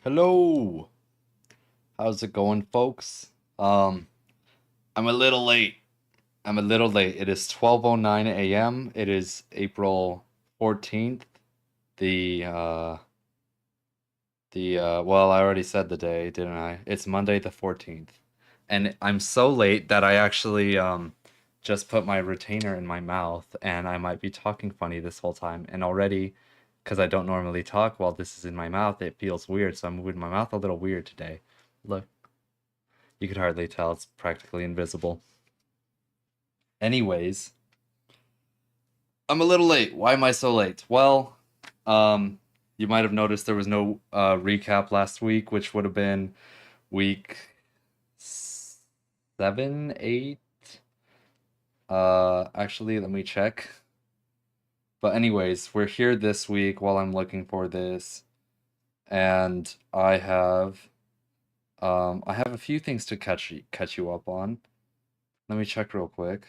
Hello. How's it going, folks? I'm a little late. I'm a little late. It is 12:09 a.m. It is April 14th. The uh well, I already said the day, didn't I? It's Monday the 14th. And I'm so late that I actually just put my retainer in my mouth and I might be talking funny this whole time. And already, because I don't normally talk while this is in my mouth, it feels weird, so I'm moving my mouth a little weird today. Look. You could hardly tell, it's practically invisible. Anyways, I'm a little late. Why am I so late? Well, um, you might have noticed there was no recap last week, which would have been week 7, 8. Actually, let me check. But anyways, we're here this week while I'm looking for this, and I have a few things to catch you up on. Let me check real quick.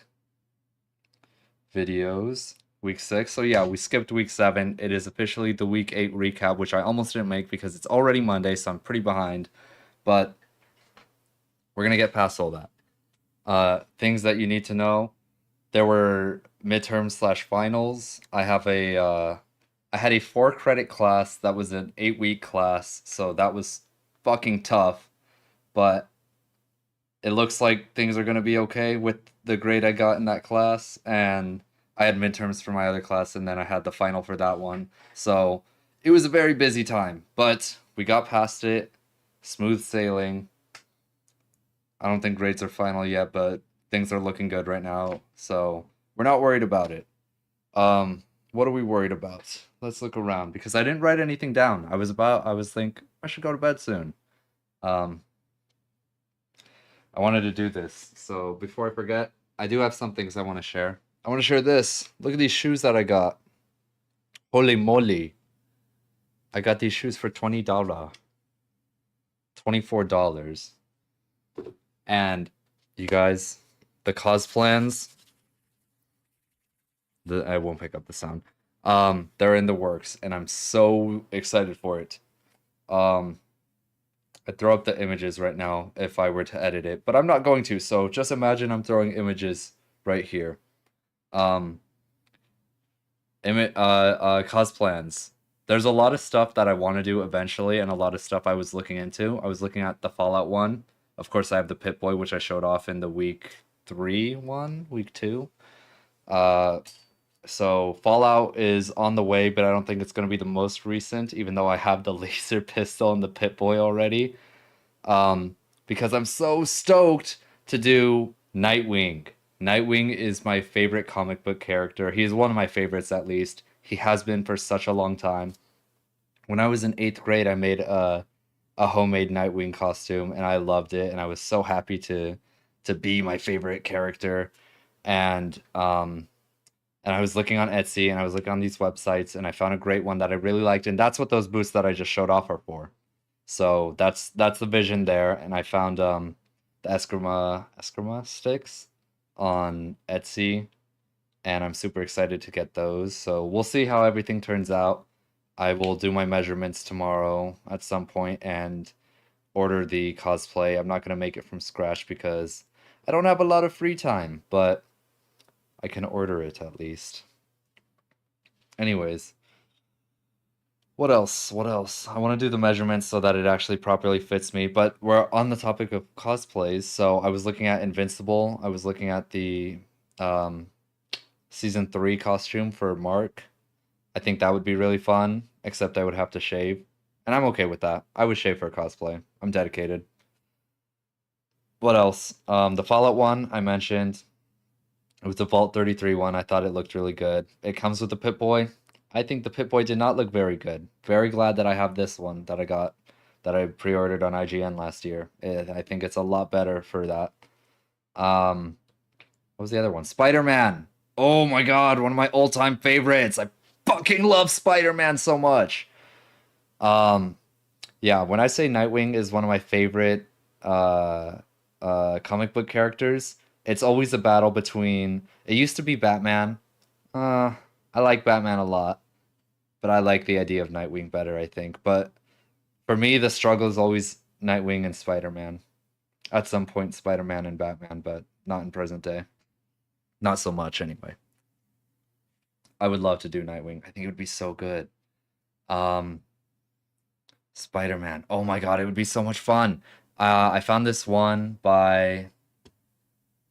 Videos. Week 6. So yeah, we skipped week 7. It is officially the week 8 recap, which I almost didn't make because it's already Monday, so I'm pretty behind. But we're gonna get past all that. Things that you need to know. There were midterms slash finals. I had a 4 credit class that was an 8-week class, so that was fucking tough. But it looks like things are gonna be okay with the grade I got in that class, and I had midterms for my other class, and then I had the final for that one. So it was a very busy time, but we got past it. Smooth sailing. I don't think grades are final yet, but things are looking good right now, so we're not worried about it. What are we worried about? Let's look around because I didn't write anything down. I was think I should go to bed soon. Um, I wanted to do this. So before I forget, I do have some things I want to share. I want to share this. Look at these shoes that I got. Holy moly. I got these shoes for $20. $24. And you guys, the Cosplans, I won't pick up the sound. They're in the works and I'm so excited for it. Um, I'd throw up the images right now if I were to edit it, but I'm not going to, so just imagine I'm throwing images right here. Um, Cosplans. There's a lot of stuff that I want to do eventually, and a lot of stuff I was looking into. I was looking at the Fallout one. Of course, I have the Pit Boy, which I showed off in the week 3 one, week 2. Uh, so Fallout is on the way, but I don't think it's going to be the most recent, even though I have the laser pistol and the Pit Boy already. Because I'm so stoked to do Nightwing. Nightwing is my favorite comic book character. He's one of my favorites, at least. He has been for such a long time. When I was in 8th grade, I made a homemade Nightwing costume, and I loved it, and I was so happy to be my favorite character. And and I was looking on Etsy, and I was looking on these websites, and I found a great one that I really liked, and that's what those boots that I just showed off are for. So that's the vision there, and I found the Eskrima sticks on Etsy, and I'm super excited to get those. So we'll see how everything turns out. I will do my measurements tomorrow at some point and order the cosplay. I'm not gonna make it from scratch because I don't have a lot of free time, but I can order it at least. Anyways, what else? What else? I want to do the measurements so that it actually properly fits me. But we're on the topic of cosplays, so I was looking at Invincible. I was looking at the um, season 3 costume for Mark. I think that would be really fun, except I would have to shave. And I'm okay with that. I would shave for a cosplay. I'm dedicated. What else? The Fallout one I mentioned. It was the Vault 33 one. I thought it looked really good. It comes with the Pip-Boy. I think the Pip-Boy did not look very good. Very glad that I have this one that I got, that I pre-ordered on IGN last year. I think it's a lot better for that. Um, what was the other one? Spider-Man. Oh my god, one of my all-time favorites. I fucking love Spider-Man so much. Um, yeah, when I say Nightwing is one of my favorite uh comic book characters, it's always a battle between it used to be Batman. Uh I like Batman a lot, but I like the idea of Nightwing better, I think. But For me, the struggle is always Nightwing and Spider-Man. At some point, Spider-Man and Batman, but not in present day. Not so much, anyway. I would love to do Nightwing. I think it would be so good. Um, Spider-Man. Oh my God, it would be so much fun. I found this one by,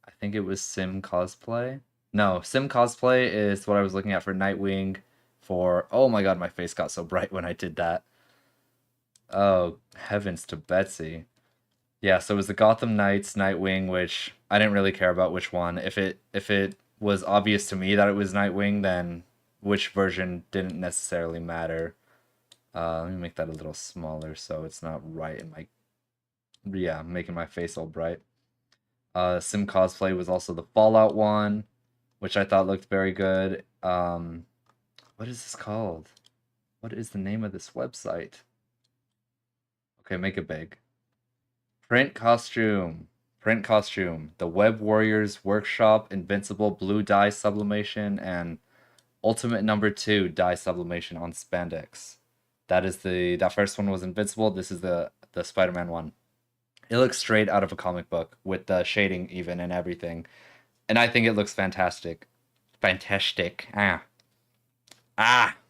I think it was Sim Cosplay. No, Sim Cosplay is what I was looking at for Nightwing for, oh my God, my face got so bright when I did that. Oh, heavens to Betsy. Yeah, so it was the Gotham Knights Nightwing, which I didn't really care about which one. If it was obvious to me that it was Nightwing, then which version didn't necessarily matter. Let me make that a little smaller so it's not right in my, yeah, making my face all bright. Sim Cosplay was also the Fallout one, which I thought looked very good. What is this called? What is the name of this website? Okay, make it big. Print costume. Print costume. The Web Warriors Workshop Invincible Blue Dye Sublimation and Ultimate Number 2 Dye Sublimation on spandex. That first one was Invincible. This is the Spider-Man one. It looks straight out of a comic book with the shading even and everything. And I think it looks fantastic. Fantastic. My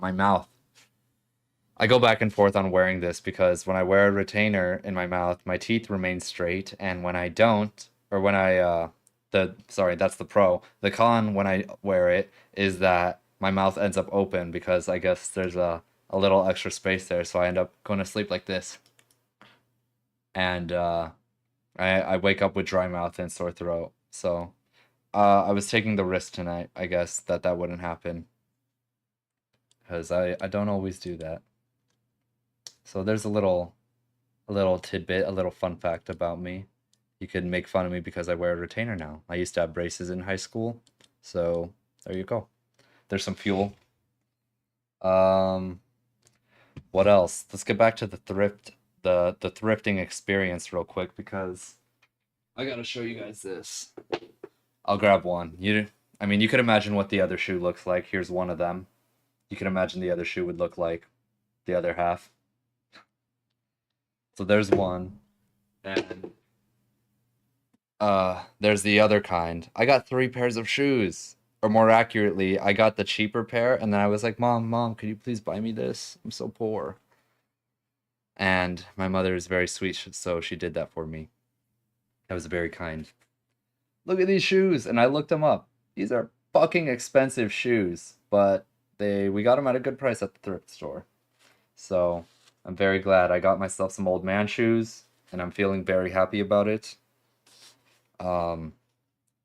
mouth. I go back and forth on wearing this because when I wear a retainer in my mouth, my teeth remain straight, and when I don't, or when I that's the pro. The con when I wear it is that my mouth ends up open because I guess there's a little extra space there, so I end up going to sleep like this. And I wake up with dry mouth and sore throat. So I was taking the risk tonight, I guess, that wouldn't happen because I don't always do that. So there's a little tidbit, a little fun fact about me. You could make fun of me because I wear a retainer now. I used to have braces in high school, so there you go. There's some fuel. Um, what else? Let's get back to the thrifting experience real quick because I gotta show you guys this. I'll grab one. I mean, you could imagine what the other shoe looks like. Here's one of them. You can imagine the other shoe would look like the other half. So there's one, and there's the other kind. I got three pairs of shoes, or more accurately, I got the cheaper pair, and then I was like, Mom, could you please buy me this? I'm so poor. And my mother is very sweet, so she did that for me. That was very kind. Look at these shoes, and I looked them up. These are fucking expensive shoes, but we got them at a good price at the thrift store. So I'm very glad I got myself some old man shoes, and I'm feeling very happy about it. Um,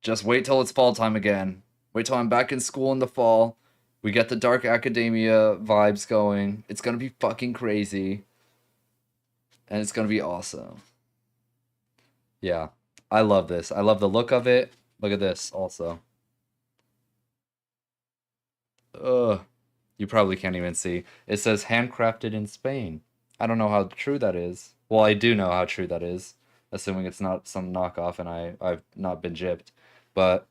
just wait till it's fall time again. Wait till I'm back in school in the fall. We get the dark academia vibes going. It's gonna be fucking crazy. And it's gonna be awesome. Yeah. I love this. I love the look of it. Look at this also. Ugh. You probably can't even see. It says handcrafted in Spain. I don't know how true that is. Well, I do know how true that is, assuming it's not some knockoff and I've not been gypped. But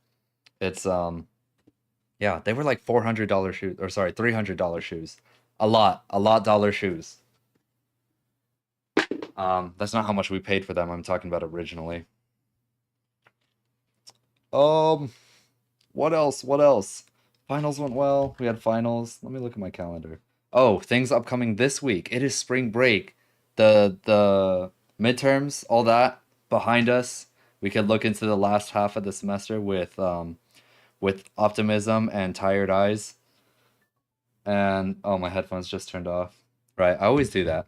it's yeah, they were like $400 shoes, or sorry, $300 shoes. A lot dollar shoes. That's not how much we paid for them. I'm talking about originally. Um, what else? What else? Finals went well. We had finals. Let me look at my calendar. Oh, things upcoming this week. It is spring break. The midterms, all that behind us. We could look into the last half of the semester with optimism and tired eyes. And oh, my headphones just turned off. Right, I always do that.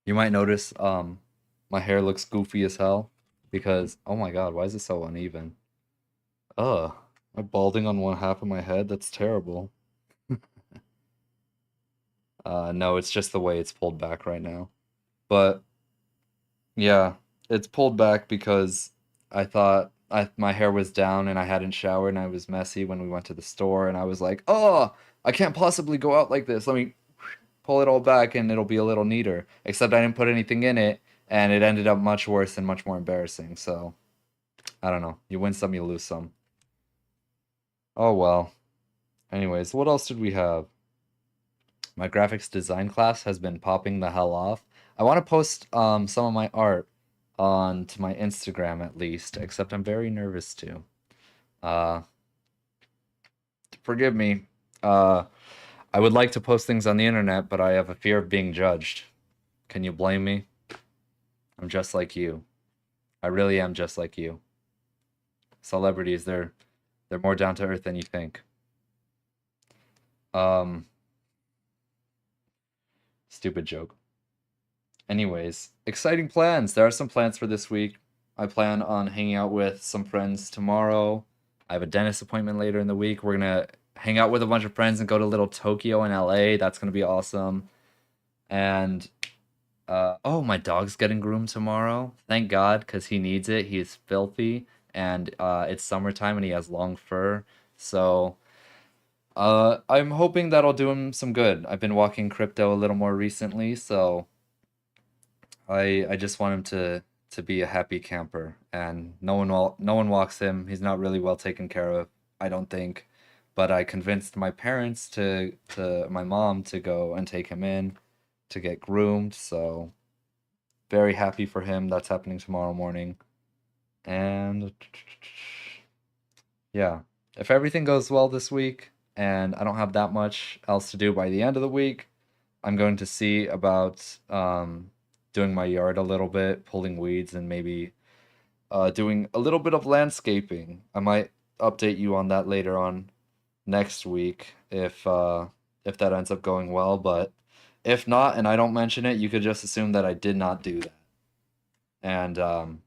You might notice my hair looks goofy as hell because oh my God, why is it so uneven? Ugh, I'm balding on one half of my head. That's terrible. No, it's just the way it's pulled back right now. But yeah, it's pulled back because I thought my hair was down and I hadn't showered and I was messy when we went to the store and I was like, "Oh, I can't possibly go out like this. Let me pull it all back and it'll be a little neater." Except I didn't put anything in it and it ended up much worse and much more embarrassing. So, I don't know. You win some, you lose some. Oh well. Anyways, what else did we have? My graphics design class has been popping the hell off. I want to post some of my art onto my Instagram at least, except I'm very nervous to. Uh, Forgive me. Uh, I would like to post things on the internet, but I have a fear of being judged. Can you blame me? I'm just like you. I really am just like you. Celebrities, they're more down to earth than you think. Um, Stupid joke. Anyways, exciting plans. There are some plans for this week. I plan on hanging out with some friends tomorrow. I have a dentist appointment later in the week. We're gonna hang out with a bunch of friends and go to Little Tokyo in LA. That's gonna be awesome. And oh, my dog's getting groomed tomorrow. Thank God, because he needs it. He is filthy, and it's summertime and he has long fur. So I'm hoping that'll do him some good. I've been walking crypto a little more recently, so I just want him to be a happy camper, and no one walks him. He's not really well taken care of, I don't think. But I convinced my parents to my mom to go and take him in to get groomed, so very happy for him. That's happening tomorrow morning. And yeah, if everything goes well this week and I don't have that much else to do by the end of the week, I'm going to see about doing my yard a little bit, pulling weeds, and maybe doing a little bit of landscaping. I might update you on that later on next week if that ends up going well. But if not, and I don't mention it, you could just assume that I did not do that. And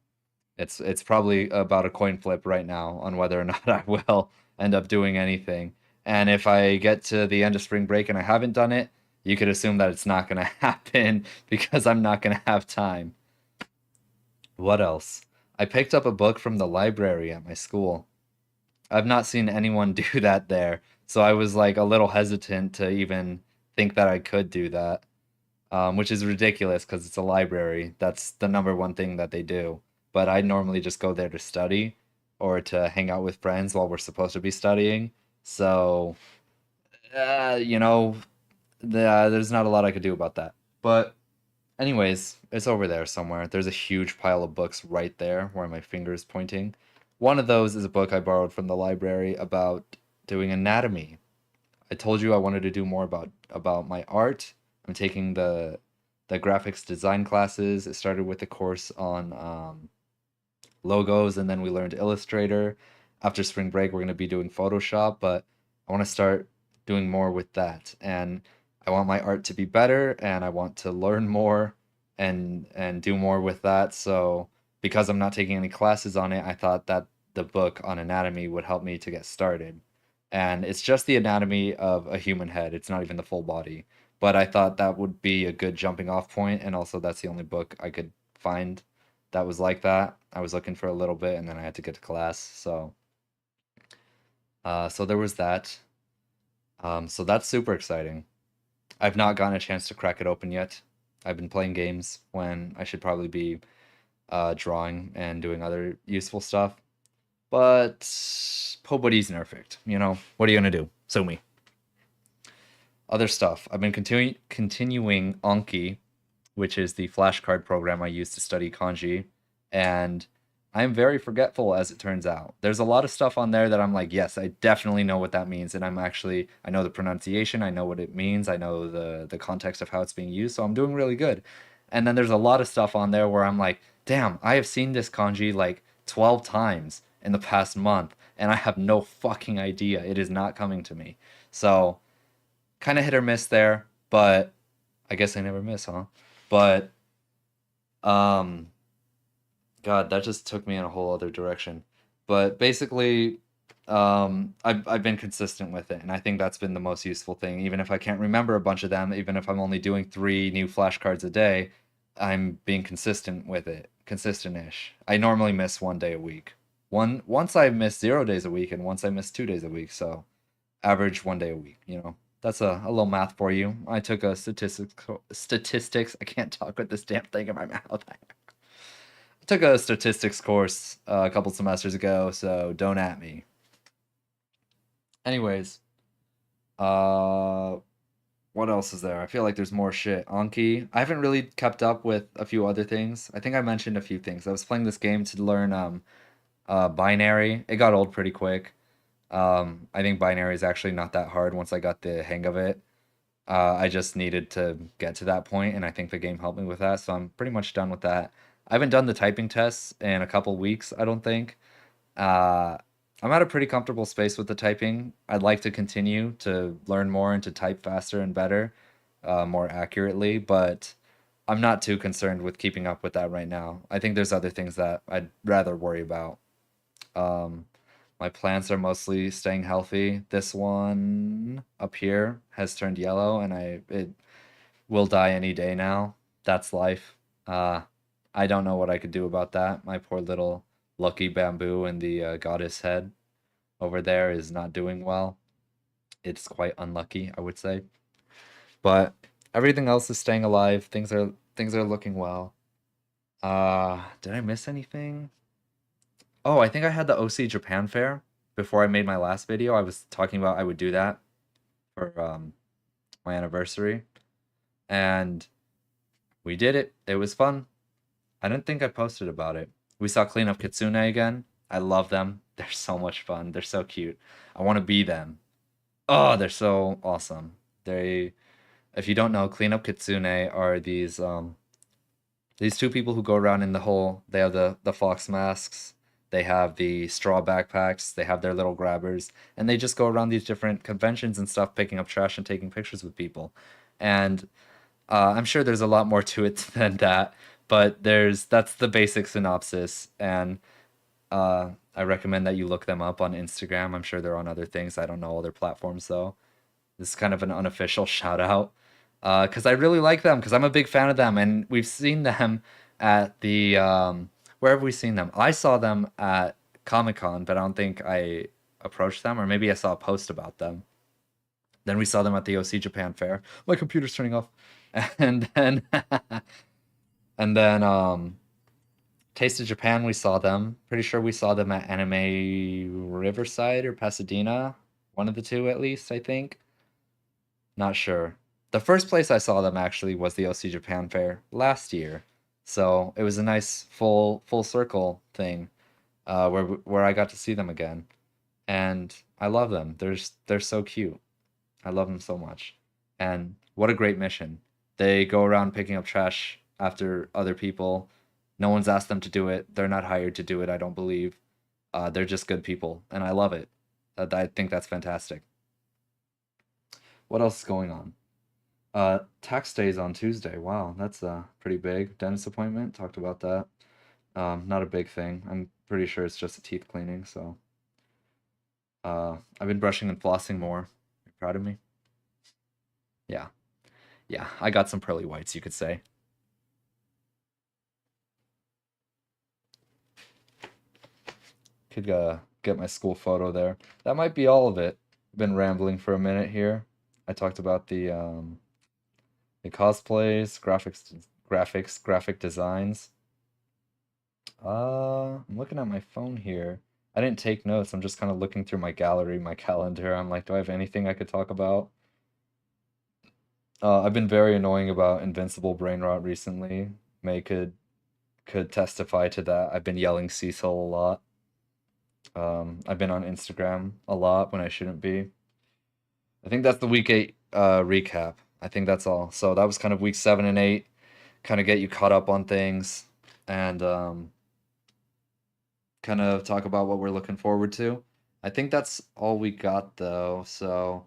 it's probably about a coin flip right now on whether or not I will end up doing anything. And if I get to the end of spring break and I haven't done it, you could assume that it's not going to happen because I'm not going to have time. What else? I picked up a book from the library at my school. I've not seen anyone do that there, so I was like a little hesitant to even think that I could do that, which is ridiculous because it's a library. That's the number one thing that they do. But I normally just go there to study or to hang out with friends while we're supposed to be studying. So, you know, there's not a lot I could do about that. But, anyways, it's over there somewhere. There's a huge pile of books right there where my finger is pointing. One of those is a book I borrowed from the library about doing anatomy. I told you I wanted to do more about my art. I'm taking the graphics design classes. It started with a course on logos, and then we learned Illustrator. After spring break, we're going to be doing Photoshop, but I want to start doing more with that. And I want my art to be better, and I want to learn more and do more with that. So because I'm not taking any classes on it, I thought that the book on anatomy would help me to get started. And it's just the anatomy of a human head. It's not even the full body. But I thought that would be a good jumping off point, and also that's the only book I could find that was like that. I was looking for a little bit, and then I had to get to class. So there was that. So that's super exciting. I've not gotten a chance to crack it open yet. I've been playing games when I should probably be drawing and doing other useful stuff. But nobody's perfect, you know. What are you gonna do? Sue me. Other stuff. I've been continuing Anki, which is the flashcard program I use to study kanji, and I am very forgetful as it turns out. There's a lot of stuff on there that I'm like, yes, I definitely know what that means, and I know the pronunciation, I know what it means, I know the context of how it's being used, so I'm doing really good. And then there's a lot of stuff on there where I'm like, damn, I have seen this kanji like 12 times in the past month, and I have no fucking idea. It is not coming to me. So, kind of hit or miss there, but I guess I never miss, huh? But um God, that just took me in a whole other direction. But basically, I've been consistent with it, and I think that's been the most useful thing. Even if I can't remember a bunch of them, even if I'm only doing 3 new flashcards a day, I'm being consistent with it, consistent-ish. I normally miss 1 day a week. Once I miss 0 days a week, and once I miss 2 days a week. So average 1 day a week. You know, that's a little math for you. I took a statistics. I can't talk with this damn thing in my mouth. I took a statistics course a couple semesters ago, so don't at me. Anyways, uh, What else is there? I feel like there's more shit. Anki. I haven't really kept up with a few other things. I think I mentioned a few things. I was playing this game to learn binary. It got old pretty quick. I think binary is actually not that hard once I got the hang of it. I just needed to get to that point, and I think the game helped me with that. So I'm pretty much done with that. I haven't done the typing tests in a couple weeks, I don't think. Uh, I'm at a pretty comfortable space with the typing. I'd like to continue to learn more and to type faster and better, more accurately, but I'm not too concerned with keeping up with that right now. I think there's other things that I'd rather worry about. Um, my plants are mostly staying healthy. This one up here has turned yellow, and it will die any day now. That's life. Uh, I don't know what I could do about that. My poor little lucky bamboo in the goddess head over there is not doing well. It's quite unlucky, I would say. But everything else is staying alive. Things are looking well. Did I miss anything? Oh, I think I had the OC Japan Fair before I made my last video. I was talking about I would do that for my anniversary, and we did it. It was fun. I didn't think I posted about it. We saw Clean Up Kitsune again. I love them. They're so much fun. They're so cute. I want to be them. Oh, they're so awesome. They, if you don't know, Clean Up Kitsune are these two people who go around in the hole. They have the fox masks. They have the straw backpacks. They have their little grabbers, and they just go around these different conventions and stuff, picking up trash and taking pictures with people. And I'm sure there's a lot more to it than that, but that's the basic synopsis, and I recommend that you look them up on Instagram. I'm sure they're on other things. I don't know all their platforms though. This is kind of an unofficial shout out because I really like them because I'm a big fan of them, and we've seen them at the where have we seen them? I saw them at Comic Con, but I don't think I approached them, or maybe I saw a post about them. Then we saw them at the OC Japan Fair. My computer's turning off. And then and then Taste of Japan we saw them. Pretty sure we saw them at Anime Riverside or Pasadena. One of the two at least, I think. Not sure. The first place I saw them actually was the OC Japan Fair last year. So it was a nice full circle thing where I got to see them again. And I love them. They're so cute. I love them so much. And what a great mission. They go around picking up trash after other people. No one's asked them to do it. They're not hired to do it, I don't believe. They're just good people, and I love it. I think that's fantastic. What else is going on? Tax day's on Tuesday. Wow, that's pretty big. Dentist appointment, talked about that. Not a big thing. I'm pretty sure it's just a teeth cleaning, so. I've been brushing and flossing more. You proud of me? Yeah. Yeah, I got some pearly whites, you could say. Could get my school photo there. That might be all of it. Been rambling for a minute here. I talked about the cosplays, graphic designs. I'm looking at my phone here. I didn't take notes. I'm just kind of looking through my gallery, my calendar. I'm like, do I have anything I could talk about? I've been very annoying about invincible brain rot recently. May could testify to that. I've been yelling Cecil a lot. I've been on Instagram a lot when I shouldn't be. I think that's the week 8 recap. I think that's all. So that was kind of week 7 and 8, kind of get you caught up on things and kind of talk about what we're looking forward to. I think that's all we got though. So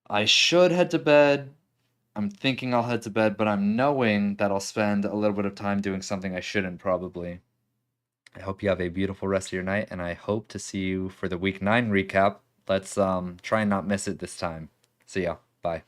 I should head to bed. I'm thinking I'll head to bed, but I'm knowing that I'll spend a little bit of time doing something I shouldn't probably. I hope you have a beautiful rest of your night, and I hope to see you for the week 9 recap. Let's try and not miss it this time. See ya. Bye.